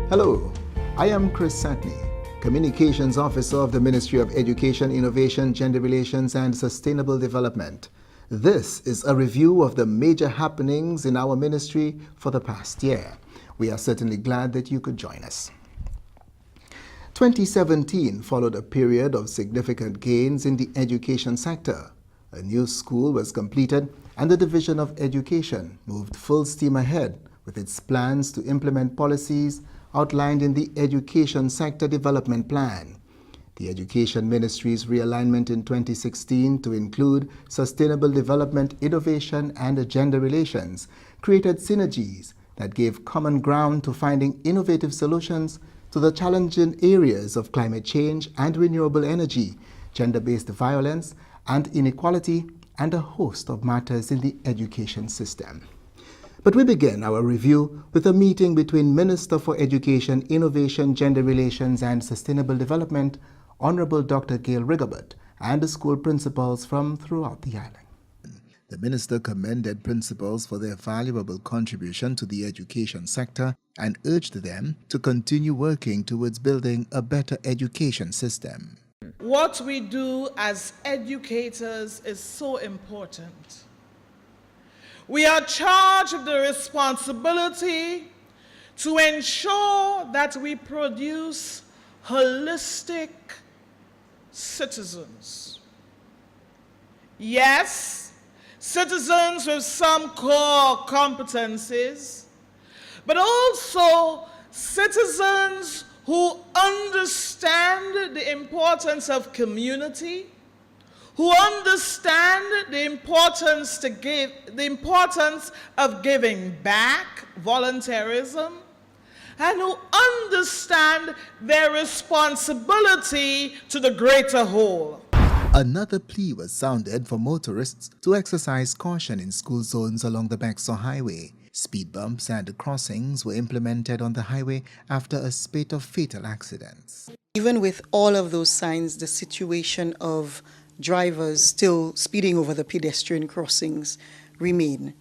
Hello, I am Chris Satney, Communications Officer of the Ministry of Education, Innovation, Gender Relations and Sustainable Development. This is a review of the major happenings in our ministry for the past year. We are certainly glad that you could join us. 2017 followed a period of significant gains in the education sector. A new school was completed and the Division of Education moved full steam ahead with its plans to implement policies outlined in the Education Sector Development Plan. The Education Ministry's realignment in 2016 to include sustainable development, innovation, and gender relations created synergies that gave common ground to finding innovative solutions to the challenging areas of climate change and renewable energy, gender-based violence and inequality, and a host of matters in the education system. But we begin our review with a meeting between Minister for Education, Innovation, Gender Relations and Sustainable Development, Honorable Dr. Gail Rigobert, and the school principals from throughout the island. The minister commended principals for their valuable contribution to the education sector and urged them to continue working towards building a better education system. What we do as educators is so important. We are charged with the responsibility to ensure that we produce holistic citizens. Yes, citizens with some core competencies, but also citizens who understand the importance of community, who understand the importance of giving back, volunteerism, and who understand their responsibility to the greater whole. Another plea was sounded for motorists to exercise caution in school zones along the Bexar Highway. Speed bumps and crossings were implemented on the highway after a spate of fatal accidents. Even with all of those signs, the situation of drivers still speeding over the pedestrian crossings remain.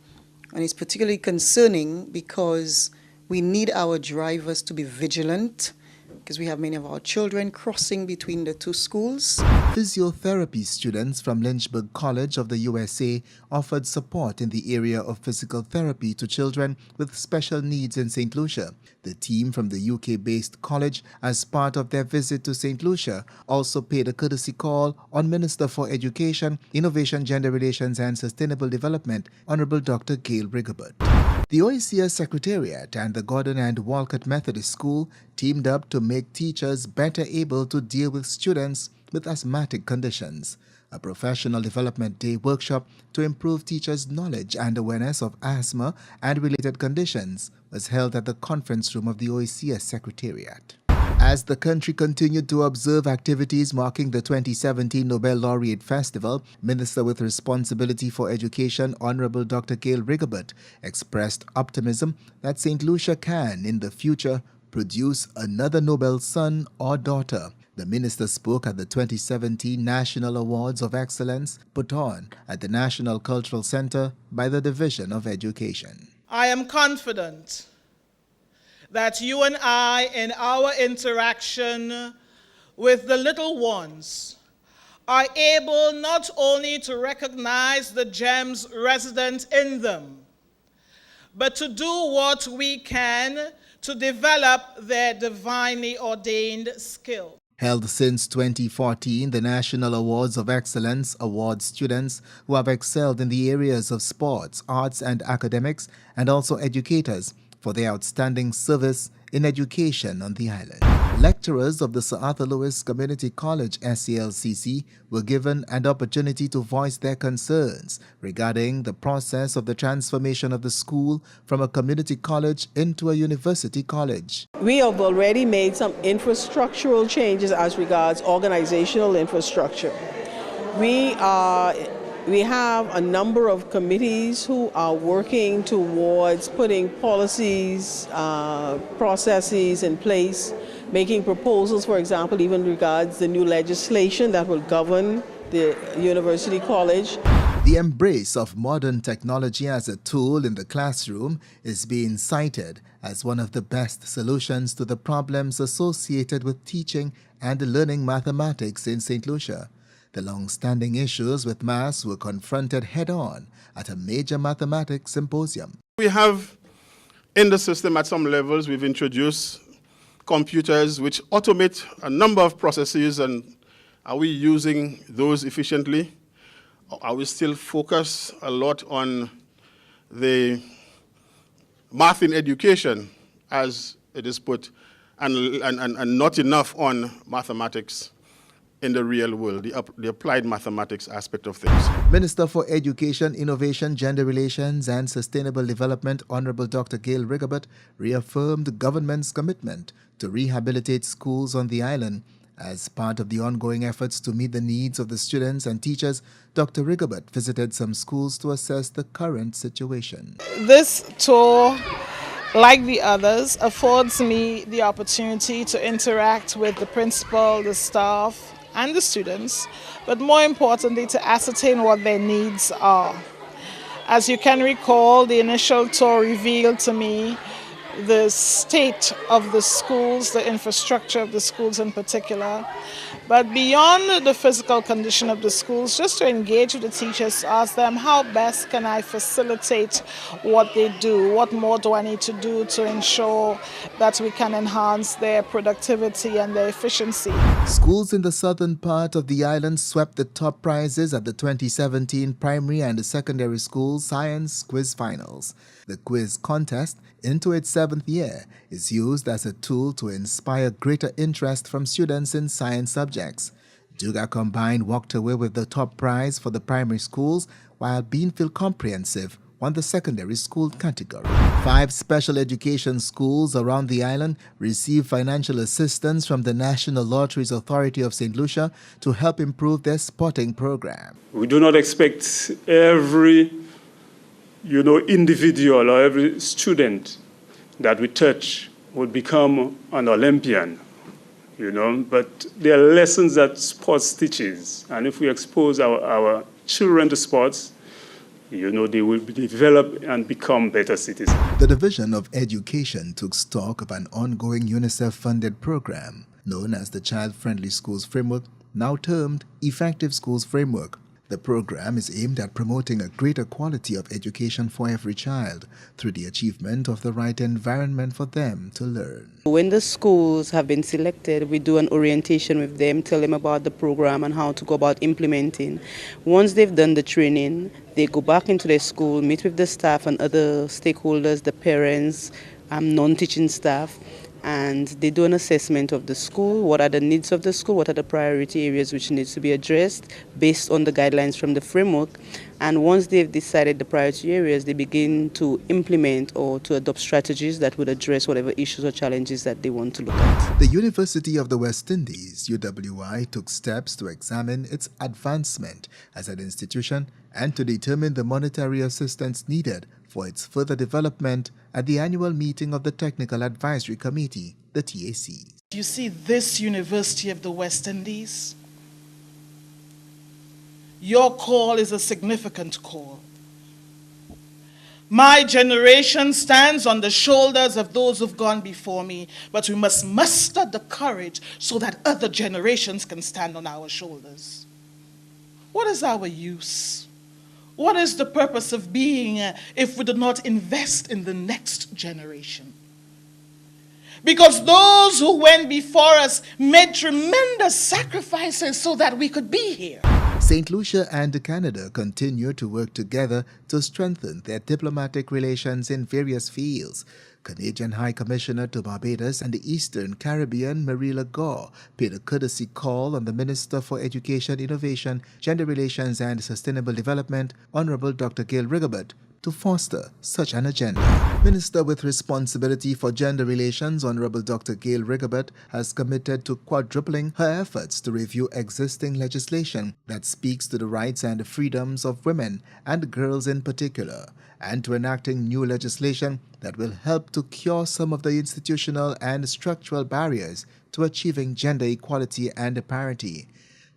And it's particularly concerning because we need our drivers to be vigilant because we have many of our children crossing between the two schools. Physiotherapy students from Lynchburg College of the USA offered support in the area of physical therapy to children with special needs in St. Lucia. The team from the UK-based college, as part of their visit to St. Lucia, also paid a courtesy call on Minister for Education, Innovation, Gender Relations and Sustainable Development, Honorable Dr. Gail Rigobert. The OICS Secretariat and the Gordon and Walcott Methodist School teamed up to make teachers better able to deal with students with asthmatic conditions. A professional development day workshop to improve teachers' knowledge and awareness of asthma and related conditions was held at the conference room of the OICS Secretariat. As the country continued to observe activities marking the 2017 Nobel Laureate Festival, Minister with Responsibility for Education, Honorable Dr. Gail Rigobert, expressed optimism that St. Lucia can, in the future, produce another Nobel son or daughter. The minister spoke at the 2017 National Awards of Excellence put on at the National Cultural Center by the Division of Education. I am confident that you and I, in our interaction with the little ones, are able not only to recognize the gems resident in them, but to do what we can to develop their divinely ordained skill. Held since 2014, the National Awards of Excellence awards students who have excelled in the areas of sports, arts and academics, and also educators for their outstanding service in education on the island. Lecturers of the Sir Arthur Lewis Community College SALCC were given an opportunity to voice their concerns regarding the process of the transformation of the school from a community college into a university college. We have already made some infrastructural changes as regards organizational infrastructure. We have a number of committees who are working towards putting policies, processes in place, making proposals, for example, even regards the new legislation that will govern the university college. The embrace of modern technology as a tool in the classroom is being cited as one of the best solutions to the problems associated with teaching and learning mathematics in St. Lucia. The long-standing issues with maths were confronted head-on at a major mathematics symposium. We have in the system at some levels, we've introduced computers which automate a number of processes, and are we using those efficiently? Are we still focused a lot on the math in education, as it is put, and not enough on mathematics in the real world, the applied mathematics aspect of things? Minister for Education, Innovation, Gender Relations and Sustainable Development, Honorable Dr. Gail Rigobert, reaffirmed the government's commitment to rehabilitate schools on the island. As part of the ongoing efforts to meet the needs of the students and teachers, Dr. Rigobert visited some schools to assess the current situation. This tour, like the others, affords me the opportunity to interact with the principal, the staff, and the students, but more importantly to ascertain what their needs are. As you can recall, the initial tour revealed to me the state of the schools, the infrastructure of the schools in particular. But beyond the physical condition of the schools, just to engage with the teachers, ask them how best can I facilitate what they do, what more do I need to do to ensure that we can enhance their productivity and their efficiency. Schools in the southern part of the island swept the top prizes at the 2017 primary and secondary school science quiz finals. The quiz contest, into its 7th year, is used as a tool to inspire greater interest from students in science subjects. Duga Combined walked away with the top prize for the primary schools, while Beanfield Comprehensive won the secondary school category. 5 special education schools around the island receive financial assistance from the National Lotteries Authority of St. Lucia to help improve their sporting program. We do not expect every individual or every student that we touch will become an Olympian, but there are lessons that sports teaches. And if we expose our children to sports, they will develop and become better citizens. The Division of Education took stock of an ongoing UNICEF-funded program known as the Child-Friendly Schools Framework, now termed Effective Schools Framework. The program is aimed at promoting a greater quality of education for every child through the achievement of the right environment for them to learn. When the schools have been selected, we do an orientation with them, tell them about the program and how to go about implementing. Once they've done the training, they go back into their school, meet with the staff and other stakeholders, the parents, non-teaching staff, and they do an assessment of the school, what are the needs of the school, what are the priority areas which needs to be addressed based on the guidelines from the framework. And once they've decided the priority areas, they begin to implement or to adopt strategies that would address whatever issues or challenges that they want to look at. The University of the West Indies, UWI, took steps to examine its advancement as an institution and to determine the monetary assistance needed for its further development at the annual meeting of the Technical Advisory Committee, the TAC. You see, this University of the West Indies, your call is a significant call. My generation stands on the shoulders of those who've gone before me, but we must muster the courage so that other generations can stand on our shoulders. What is our use? What is the purpose of being if we do not invest in the next generation? Because those who went before us made tremendous sacrifices so that we could be here. St. Lucia and Canada continue to work together to strengthen their diplomatic relations in various fields. Canadian High Commissioner to Barbados and the Eastern Caribbean, Marie Lagore, paid a courtesy call on the Minister for Education, Innovation, Gender Relations and Sustainable Development, Honorable Dr. Gail Rigobert, to foster such an agenda. Minister with responsibility for gender relations, Honorable Dr. Gail Rigobert, has committed to quadrupling her efforts to review existing legislation that speaks to the rights and freedoms of women and girls in particular, and to enacting new legislation that will help to cure some of the institutional and structural barriers to achieving gender equality and parity.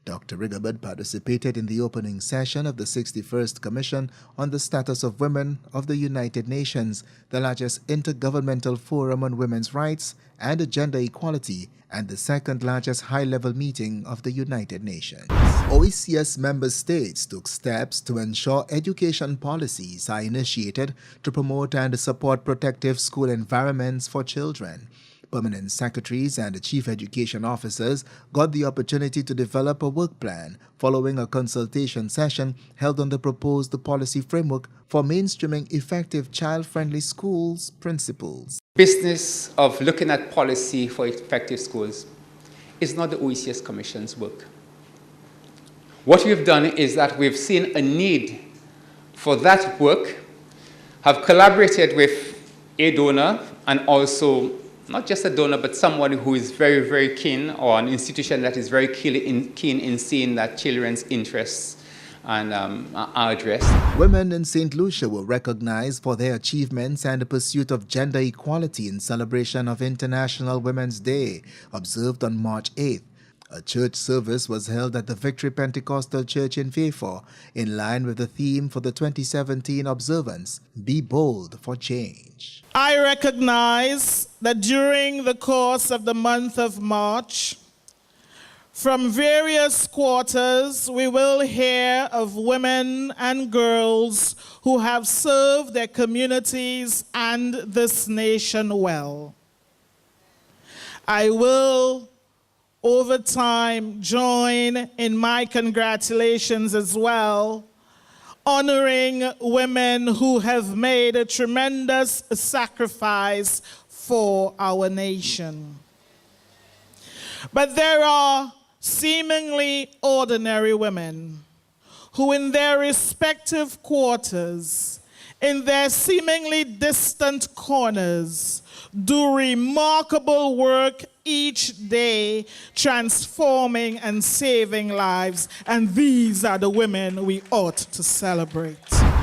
Dr. Rigobert participated in the opening session of the 61st Commission on the Status of Women of the United Nations, the largest intergovernmental forum on women's rights and gender equality, and the second largest high-level meeting of the United Nations. OECS member states took steps to ensure education policies are initiated to promote and support protective school environments for children. Permanent secretaries and chief education officers got the opportunity to develop a work plan following a consultation session held on the proposed policy framework for mainstreaming effective child-friendly schools principles. Business of looking at policy for effective schools is not the OECS Commission's work. What we've done is that we've seen a need for that work, have collaborated with a donor and also not just a donor, but someone who is very, very keen, or an institution that is very keen in seeing that children's interests are addressed. Women in St. Lucia were recognized for their achievements and the pursuit of gender equality in celebration of International Women's Day, observed on March 8th. A church service was held at the Victory Pentecostal Church in Fairford, in line with the theme for the 2017 observance, Be Bold for Change. I recognize that during the course of the month of March, from various quarters, we will hear of women and girls who have served their communities and this nation well. I will, over time, join in my congratulations as well, honoring women who have made a tremendous sacrifice for our nation. But there are seemingly ordinary women who in their respective quarters, in their seemingly distant corners, do remarkable work each day, transforming and saving lives. And these are the women we ought to celebrate.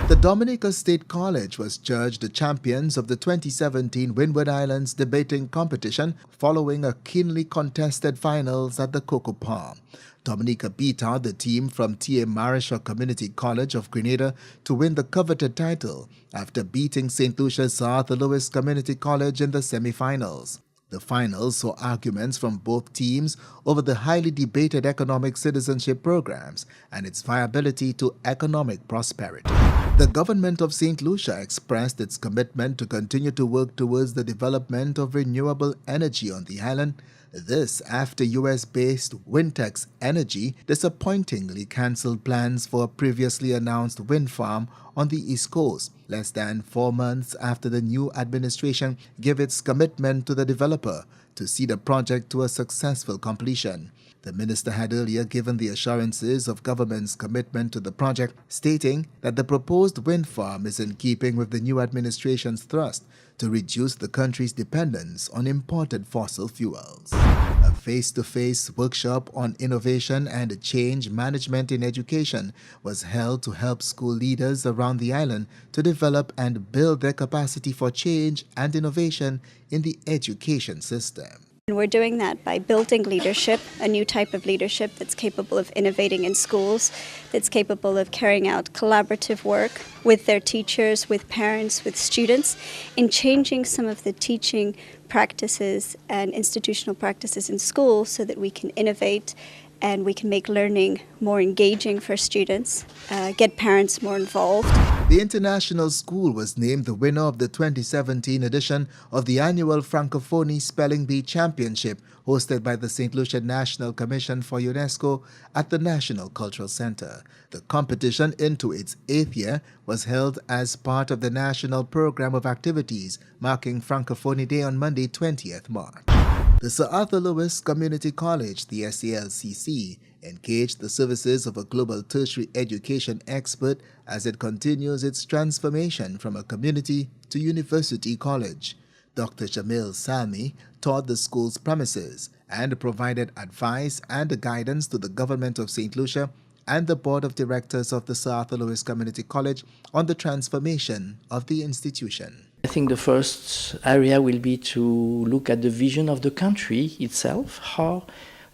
The Dominica State College was judged the champions of the 2017 Windward Islands debating competition following a keenly contested finals at the Cocoa Palm. Dominica beat out the team from T.A. Marisha Community College of Grenada to win the coveted title after beating St. Lucia's Arthur Lewis Community College in the semi-finals. The finals saw arguments from both teams over the highly debated economic citizenship programs and its viability to economic prosperity. The government of St. Lucia expressed its commitment to continue to work towards the development of renewable energy on the island. This after US-based Wintex Energy disappointingly cancelled plans for a previously announced wind farm on the East Coast, less than 4 months after the new administration gave its commitment to the developer to see the project to a successful completion. The minister had earlier given the assurances of government's commitment to the project, stating that the proposed wind farm is in keeping with the new administration's thrust to reduce the country's dependence on imported fossil fuels. A face-to-face workshop on innovation and change management in education was held to help school leaders around the island to develop and build their capacity for change and innovation in the education system. And we're doing that by building leadership, a new type of leadership that's capable of innovating in schools, that's capable of carrying out collaborative work with their teachers, with parents, with students, in changing some of the teaching practices and institutional practices in schools so that we can innovate and we can make learning more engaging for students, get parents more involved. The International School was named the winner of the 2017 edition of the annual Francophonie Spelling Bee Championship hosted by the St. Lucia National Commission for UNESCO at the National Cultural Center. The competition, into its 8th year, was held as part of the national program of activities marking Francophonie Day on Monday, 20th March. The Sir Arthur Lewis Community College, the SALCC, engaged the services of a global tertiary education expert as it continues its transformation from a community to university college. Dr. Jamil Salmi taught the school's premises and provided advice and guidance to the government of St. Lucia and the board of directors of the Sir Arthur Lewis Community College on the transformation of the institution. I think the first area will be to look at the vision of the country itself, how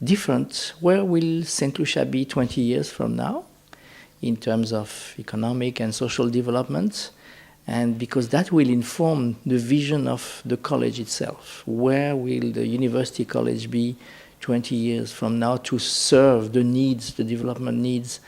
different. Where will St. Lucia be 20 years from now in terms of economic and social development? And because that will inform the vision of the college itself. Where will the university college be 20 years from now to serve the needs, the development needs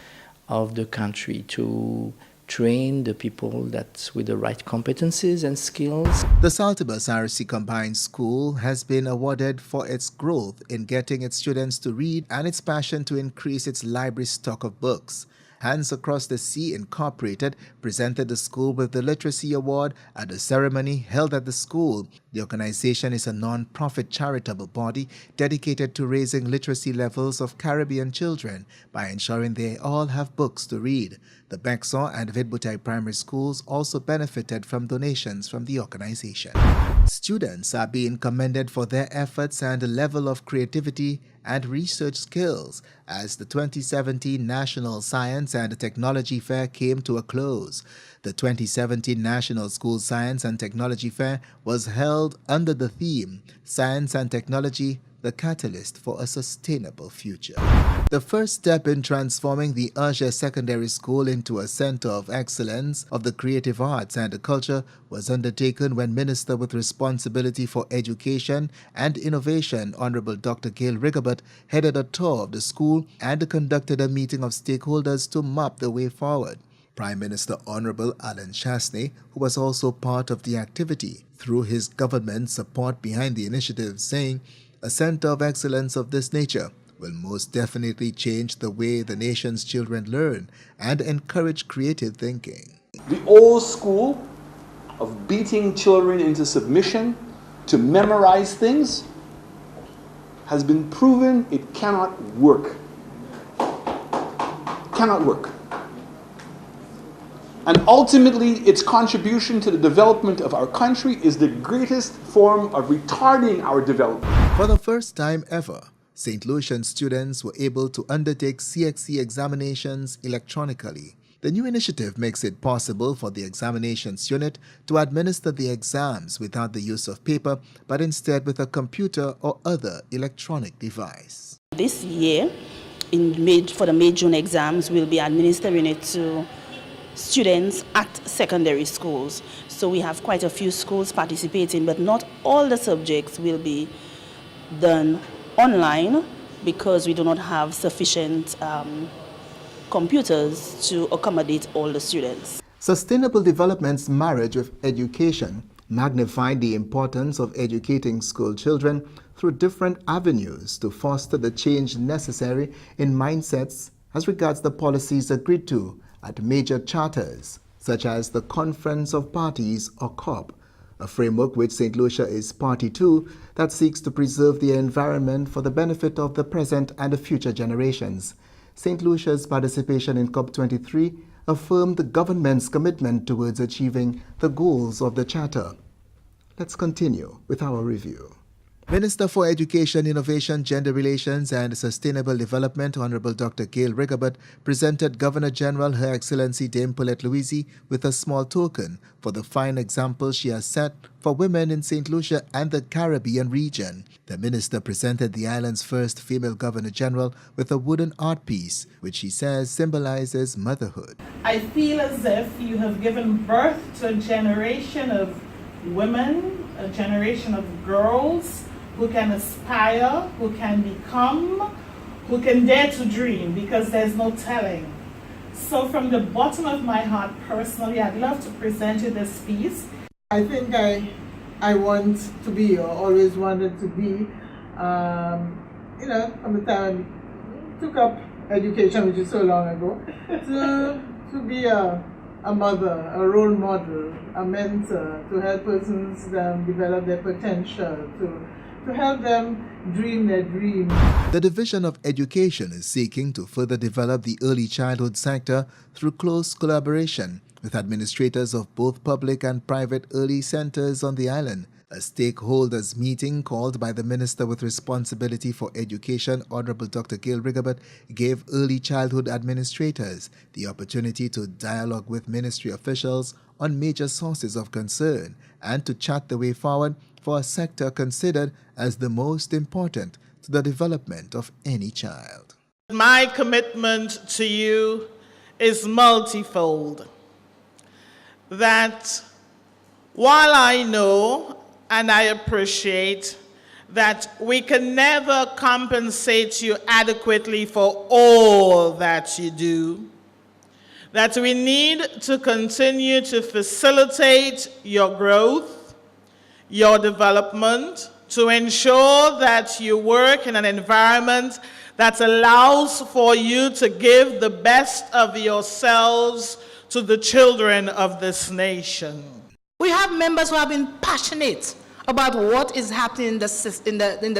of the country, to train the people that with the right competencies and skills? The Saltibus RC Combined School has been awarded for its growth in getting its students to read and its passion to increase its library stock of books. Hands Across the Sea Incorporated presented the school with the Literacy Award at a ceremony held at the school. The organization is a non-profit charitable body dedicated to raising literacy levels of Caribbean children by ensuring they all have books to read. The Bexar and Vidbutai primary schools also benefited from donations from the organization. Students are being commended for their efforts and level of creativity and research skills as the 2017 National Science and Technology Fair came to a close. The 2017 National School Science and Technology Fair was held under the theme Science and Technology, the Catalyst for a Sustainable Future. The first step in transforming the Urge Secondary School into a center of excellence of the creative arts and culture was undertaken when Minister with Responsibility for Education and Innovation, Honorable Dr. Gail Rigobert, headed a tour of the school and conducted a meeting of stakeholders to map the way forward. Prime Minister Honorable Alan Chasney, who was also part of the activity, threw his government's support behind the initiative, saying, "A center of excellence of this nature will most definitely change the way the nation's children learn and encourage creative thinking." The old school of beating children into submission to memorize things has been proven it cannot work. Cannot work. And ultimately, its contribution to the development of our country is the greatest form of retarding our development. For the first time ever, St. Lucian students were able to undertake CXC examinations electronically. The new initiative makes it possible for the examinations unit to administer the exams without the use of paper, but instead with a computer or other electronic device. This year, for the May-June exams, we'll be administering it to students at secondary schools. So we have quite a few schools participating, but not all the subjects will be done online because we do not have sufficient computers to accommodate all the students. Sustainable Development's marriage with education magnified the importance of educating school children through different avenues to foster the change necessary in mindsets as regards the policies agreed to at major charters, such as the Conference of Parties or COP, a framework which St. Lucia is party to that seeks to preserve the environment for the benefit of the present and the future generations. St. Lucia's participation in COP23 affirmed the government's commitment towards achieving the goals of the Charter. Let's continue with our review. Minister for Education, Innovation, Gender Relations and Sustainable Development, Honorable Dr. Gail Rigobert, presented Governor General Her Excellency Dame Paulette Louisi with a small token for the fine example she has set for women in St. Lucia and the Caribbean region. The minister presented the island's first female Governor General with a wooden art piece, which she says symbolizes motherhood. I feel as if you have given birth to a generation of women, a generation of girls who can aspire, who can become, who can dare to dream, because there's no telling. So from the bottom of my heart, personally, I'd love to present you this piece. I think I want to be, or always wanted to be, from the time I took up education, which is so long ago, to be a mother, a role model, a mentor, to help persons develop their potential, to help them dream their dreams. The Division of Education is seeking to further develop the early childhood sector through close collaboration with administrators of both public and private early centers on the island. A stakeholders meeting called by the Minister with Responsibility for Education, Honorable Dr. Gail Rigobert, gave early childhood administrators the opportunity to dialogue with ministry officials on major sources of concern and to chart the way forward for a sector considered as the most important to the development of any child. My commitment to you is multifold. That while I know and I appreciate that we can never compensate you adequately for all that you do, that we need to continue to facilitate your growth, your development, to ensure that you work in an environment that allows for you to give the best of yourselves to the children of this nation. We have members who have been passionate about what is happening in the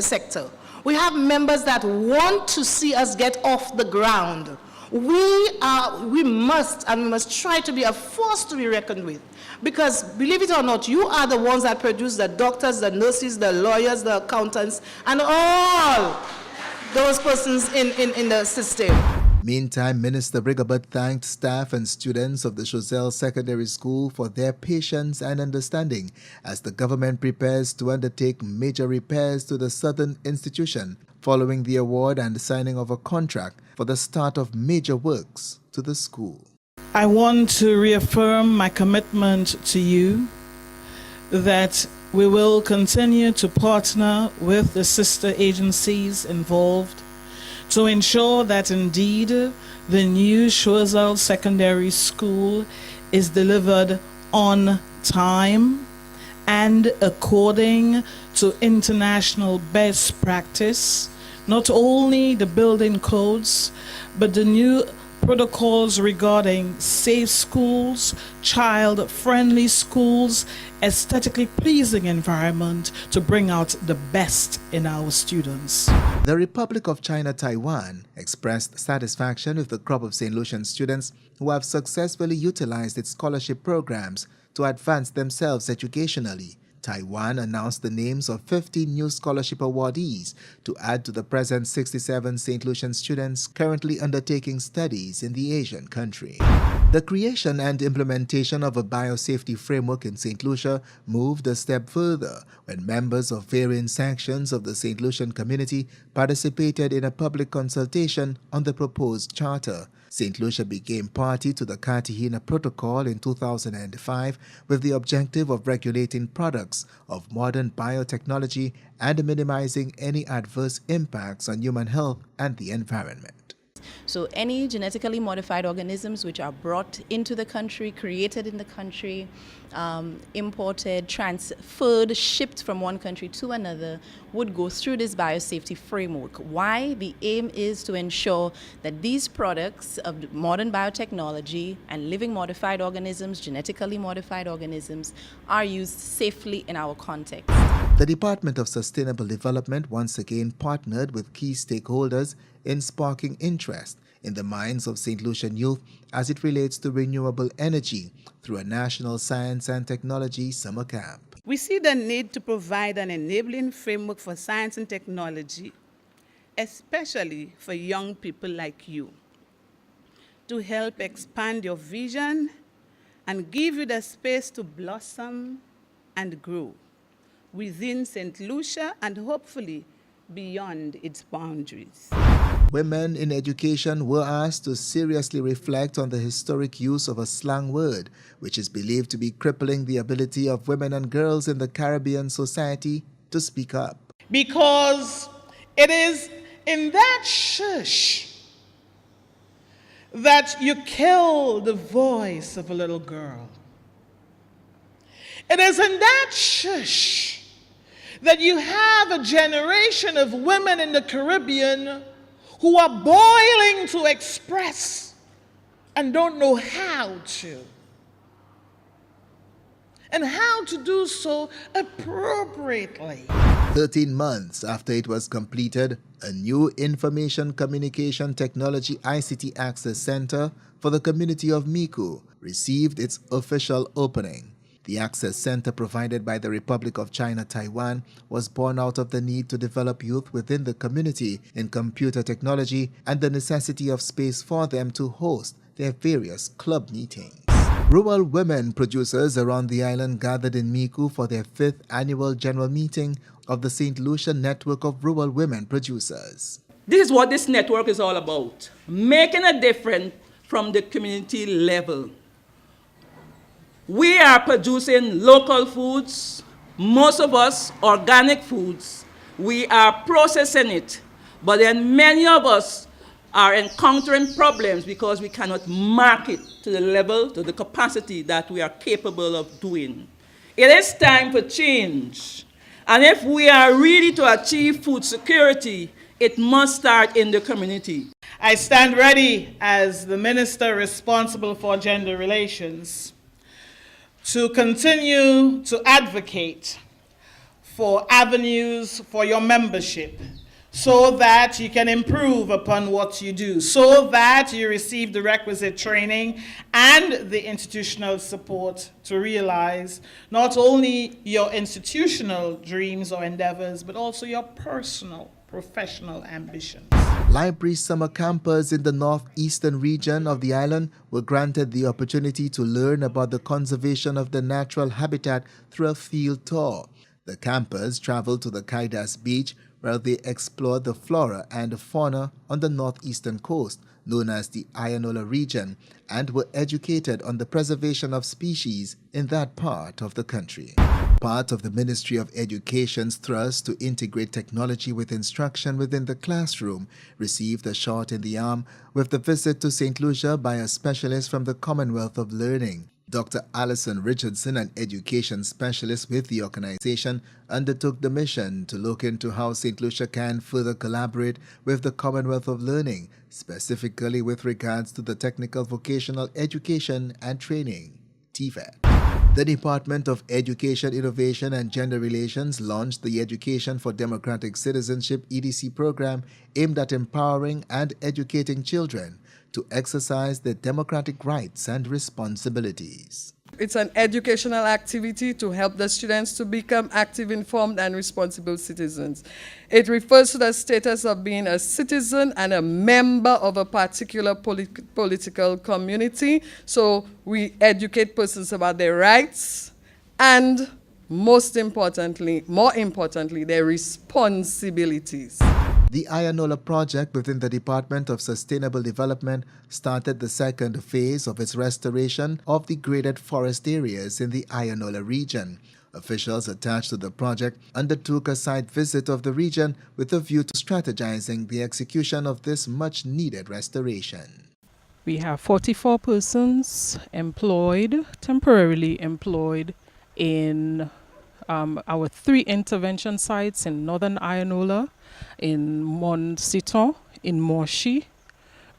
sector. We have members that want to see us get off the ground. We must try to be a force to be reckoned with. Because, believe it or not, you are the ones that produce the doctors, the nurses, the lawyers, the accountants, and all those persons in the system. Meantime, Minister Brigabert thanked staff and students of the Chozelle Secondary School for their patience and understanding as the government prepares to undertake major repairs to the southern institution following the award and signing of a contract for the start of major works to the school. I want to reaffirm my commitment to you that we will continue to partner with the sister agencies involved to ensure that indeed the new Chozelle Secondary School is delivered on time and according to international best practice, not only the building codes, but the new protocols regarding safe schools, child-friendly schools, aesthetically pleasing environment to bring out the best in our students. The Republic of China Taiwan expressed satisfaction with the crop of St. Lucian students who have successfully utilized its scholarship programs to advance themselves educationally. Taiwan announced the names of 15 new scholarship awardees to add to the present 67 St. Lucian students currently undertaking studies in the Asian country. The creation and implementation of a biosafety framework in St. Lucia moved a step further when members of varying sections of the St. Lucian community participated in a public consultation on the proposed charter. St. Lucia became party to the Cartagena Protocol in 2005 with the objective of regulating products of modern biotechnology and minimizing any adverse impacts on human health and the environment. So any genetically modified organisms which are brought into the country, created in the country, imported, transferred, shipped from one country to another would go through this biosafety framework. Why? The aim is to ensure that these products of modern biotechnology and living modified organisms, genetically modified organisms, are used safely in our context. The Department of Sustainable Development once again partnered with key stakeholders in sparking interest in the minds of St. Lucian youth as it relates to renewable energy through a National Science and Technology Summer Camp. We see the need to provide an enabling framework for science and technology, especially for young people like you, to help expand your vision and give you the space to blossom and grow within St. Lucia and hopefully beyond its boundaries. Women in education were asked to seriously reflect on the historic use of a slang word, which is believed to be crippling the ability of women and girls in the Caribbean society to speak up. Because it is in that shush that you kill the voice of a little girl. It is in that shush that you have a generation of women in the Caribbean who are boiling to express and don't know how to. And how to do so appropriately. 13 months after it was completed, a new Information Communication Technology ICT Access Center for the community of Miku received its official opening. The Access Center provided by the Republic of China Taiwan was born out of the need to develop youth within the community in computer technology and the necessity of space for them to host their various club meetings. Rural women producers around the island gathered in Miku for their 5th annual general meeting of the St. Lucia Network of Rural Women Producers. This is what this network is all about, making a difference from the community level. We are producing local foods, most of us organic foods. We are processing it, but then many of us are encountering problems because we cannot market to the level, to the capacity that we are capable of doing. It is time for change. And if we are really to achieve food security, it must start in the community. I stand ready as the Minister responsible for gender relations to continue to advocate for avenues for your membership so that you can improve upon what you do, so that you receive the requisite training and the institutional support to realize not only your institutional dreams or endeavors, but also your personal, professional ambitions. Library summer campers in the northeastern region of the island were granted the opportunity to learn about the conservation of the natural habitat through a field tour. The campers traveled to the Kaidas beach where they explored the flora and fauna on the northeastern coast, known as the Ayanola region, and were educated on the preservation of species in that part of the country. Part of the Ministry of Education's thrust to integrate technology with instruction within the classroom received a shot in the arm with the visit to St. Lucia by a specialist from the Commonwealth of Learning. Dr. Alison Richardson, an education specialist with the organization, undertook the mission to look into how St. Lucia can further collaborate with the Commonwealth of Learning, specifically with regards to the technical vocational education and training, TVET. The Department of Education, Innovation and Gender Relations launched the Education for Democratic Citizenship EDC program aimed at empowering and educating children to exercise their democratic rights and responsibilities. It's an educational activity to help the students to become active, informed, and responsible citizens. It refers to the status of being a citizen and a member of a particular political community. So we educate persons about their rights and, more importantly, their responsibilities. The Ayanola project within the Department of Sustainable Development started the second phase of its restoration of degraded forest areas in the Ayanola region. Officials attached to the project undertook a site visit of the region with a view to strategizing the execution of this much-needed restoration. We have 44 persons employed, temporarily employed in our 3 intervention sites in northern Ayanola, in Montciton, in Moshi,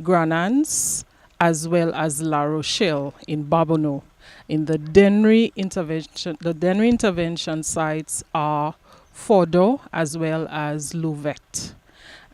Granans, as well as La Rochelle in Babono. In the Dennery intervention sites are Fordo as well as Louvet.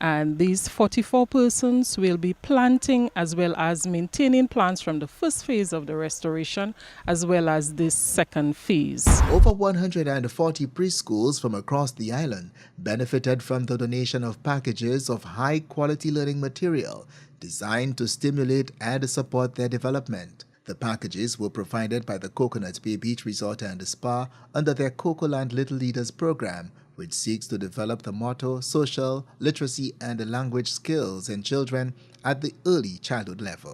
And these 44 persons will be planting as well as maintaining plants from the first phase of the restoration as well as this second phase. Over 140 preschools from across the island benefited from the donation of packages of high-quality learning material designed to stimulate and support their development. The packages were provided by the Coconut Bay Beach Resort and Spa under their Cocoland Little Leaders program, which seeks to develop the motto, social, literacy, and language skills in children at the early childhood level.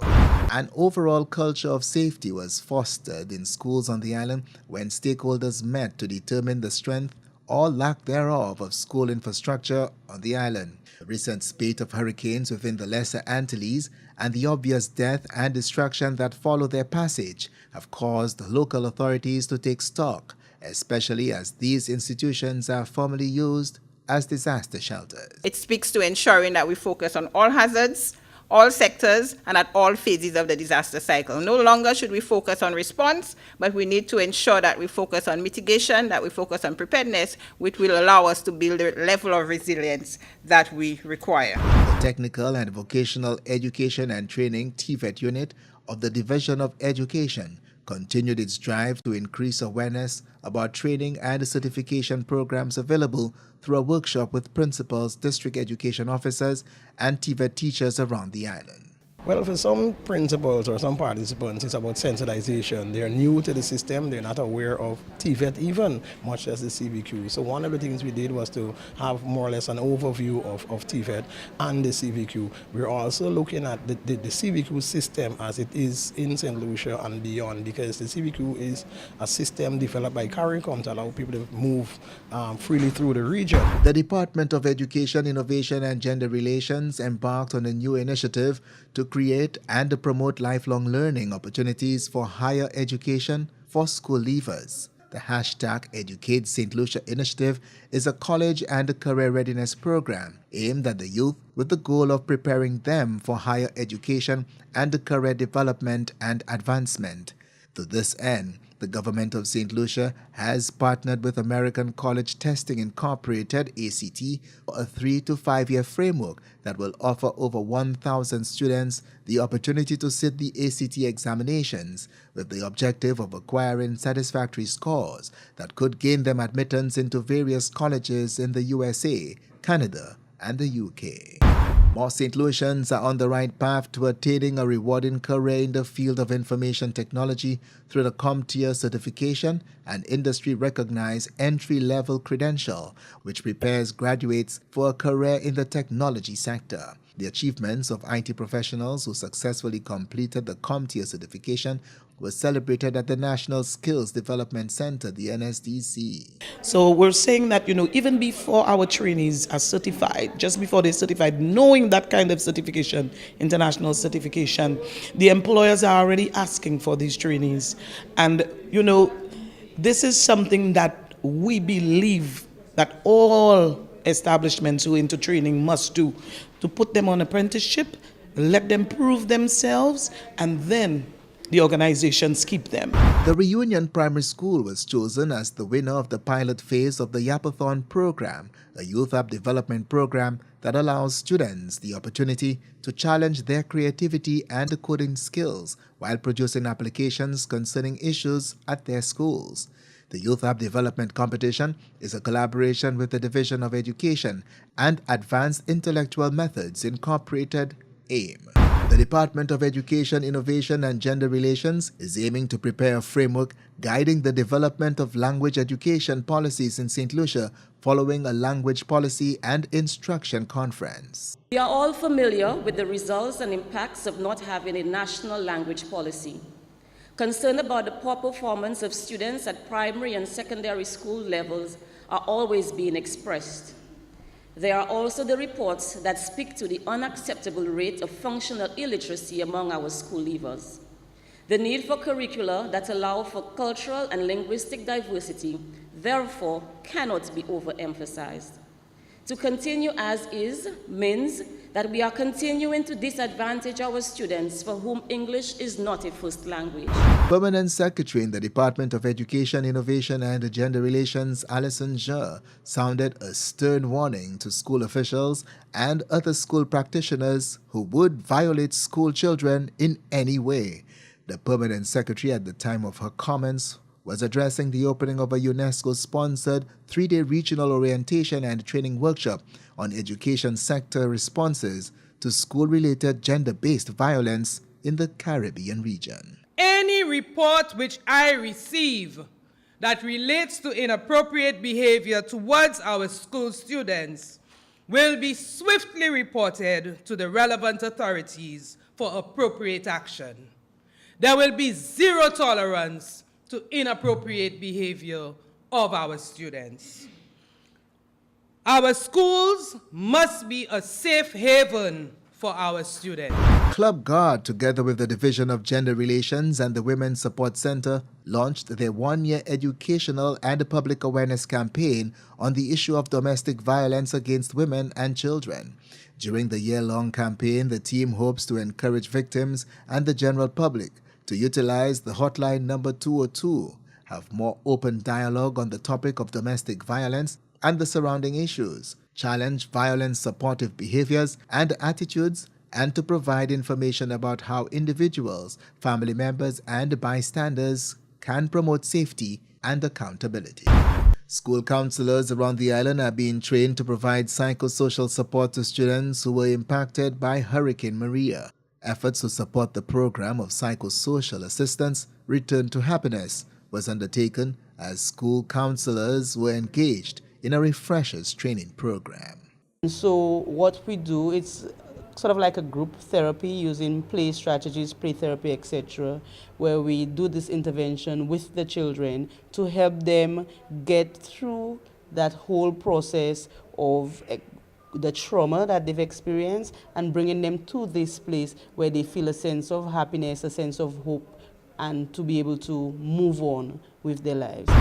An overall culture of safety was fostered in schools on the island when stakeholders met to determine the strength or lack thereof of school infrastructure on the island. The recent spate of hurricanes within the Lesser Antilles and the obvious death and destruction that follow their passage have caused local authorities to take stock, especially as these institutions are formerly used as disaster shelters. It speaks to ensuring that we focus on all hazards, all sectors, and at all phases of the disaster cycle. No longer should we focus on response, but we need to ensure that we focus on mitigation, that we focus on preparedness, which will allow us to build the level of resilience that we require. The Technical and Vocational Education and Training TVET unit of the Division of Education continued its drive to increase awareness about training and certification programs available through a workshop with principals, district education officers, and TVET teachers around the island. Well, for some principals or some participants, it's about sensitization. They're new to the system, they're not aware of TVET even, much as the CVQ. So one of the things we did was to have more or less an overview of TVET and the CVQ. We're also looking at the CVQ system as it is in St. Lucia and beyond, because the CVQ is a system developed by CARICOM to allow people to move freely through the region. The Department of Education, Innovation and Gender Relations embarked on a new initiative to create and promote lifelong learning opportunities for higher education for school leavers. The hashtag Educate St. Lucia initiative is a college and career readiness program aimed at the youth with the goal of preparing them for higher education and career development and advancement. To this end, the government of St. Lucia has partnered with American College Testing Incorporated, ACT, for a 3 to 5 year framework that will offer over 1,000 students the opportunity to sit the ACT examinations with the objective of acquiring satisfactory scores that could gain them admittance into various colleges in the USA, Canada, and the UK. More St. Lucians are on the right path to attaining a rewarding career in the field of information technology through the CompTIA certification and industry-recognized entry-level credential, which prepares graduates for a career in the technology sector. The achievements of IT professionals who successfully completed the CompTIA certification was celebrated at the National Skills Development Center, the NSDC. So we're saying that, even before our trainees are certified, just before they're certified, knowing that kind of certification, international certification, the employers are already asking for these trainees. And, this is something that we believe that all establishments who are into training must do, to put them on apprenticeship, let them prove themselves, and then the organizations keep them. The Reunion Primary School was chosen as the winner of the pilot phase of the Yapathon program, a youth app development program that allows students the opportunity to challenge their creativity and coding skills while producing applications concerning issues at their schools. The Youth App Development Competition is a collaboration with the Division of Education and Advanced Intellectual Methods Incorporated, AIM. The Department of Education, Innovation and Gender Relations is aiming to prepare a framework guiding the development of language education policies in St. Lucia following a language policy and instruction conference. We are all familiar with the results and impacts of not having a national language policy. Concern about the poor performance of students at primary and secondary school levels are always being expressed. There are also the reports that speak to the unacceptable rate of functional illiteracy among our school leavers. The need for curricula that allow for cultural and linguistic diversity, therefore, cannot be overemphasized. To continue as is means that we are continuing to disadvantage our students for whom English is not a first language. Permanent Secretary in the Department of Education, Innovation and Gender Relations, Alison Jha, sounded a stern warning to school officials and other school practitioners who would violate school children in any way. The Permanent Secretary, at the time of her comments, was addressing the opening of a UNESCO-sponsored 3-day regional orientation and training workshop on education sector responses to school-related gender-based violence in the Caribbean region. Any report which I receive that relates to inappropriate behavior towards our school students will be swiftly reported to the relevant authorities for appropriate action. There will be zero tolerance to inappropriate behavior of our students. Our schools must be a safe haven for our students. Club Guard, together with the Division of Gender Relations and the Women's Support Center, launched their one-year educational and public awareness campaign on the issue of domestic violence against women and children. During the year-long campaign, the team hopes to encourage victims and the general public to utilize the hotline number 202, have more open dialogue on the topic of domestic violence and the surrounding issues, challenge violence supportive behaviors and attitudes, and to provide information about how individuals, family members, and bystanders can promote safety and accountability. School counselors around the island are being trained to provide psychosocial support to students who were impacted by Hurricane Maria. Efforts to support the program of psychosocial assistance, Return to Happiness, was undertaken as school counselors were engaged in a refreshers training program. So what we do, it's sort of like a group therapy using play strategies, play therapy, etc., where we do this intervention with the children to help them get through that whole process of the trauma that they've experienced and bringing them to this place where they feel a sense of happiness, a sense of hope, and to be able to move on with their lives.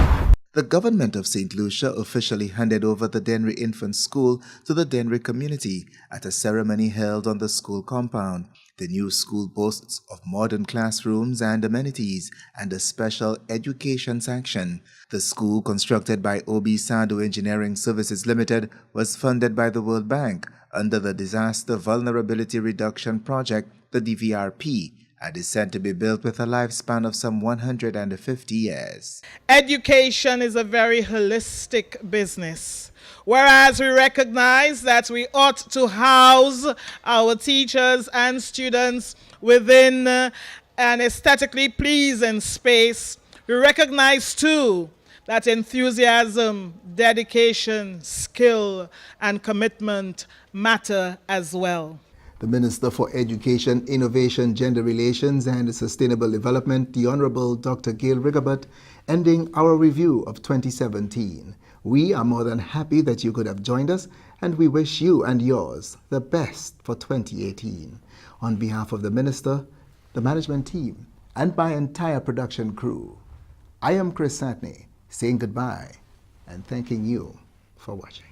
The government of St. Lucia officially handed over the Dennery Infant School to the Dennery community at a ceremony held on the school compound. The new school boasts of modern classrooms and amenities and a special education section. The school, constructed by OB Sado Engineering Services Limited, was funded by the World Bank under the Disaster Vulnerability Reduction Project, the DVRP, and is said to be built with a lifespan of some 150 years. Education is a very holistic business, whereas we recognize that we ought to house our teachers and students within an aesthetically pleasing space. We recognize too that enthusiasm, dedication, skill, and commitment matter as well. The Minister for Education, Innovation, Gender Relations and Sustainable Development, the Honorable Dr. Gail Rigobert, ending our review of 2017. We are more than happy that you could have joined us, and we wish you and yours the best for 2018. On behalf of the Minister, the management team, and my entire production crew, I am Chris Satney, saying goodbye and thanking you for watching.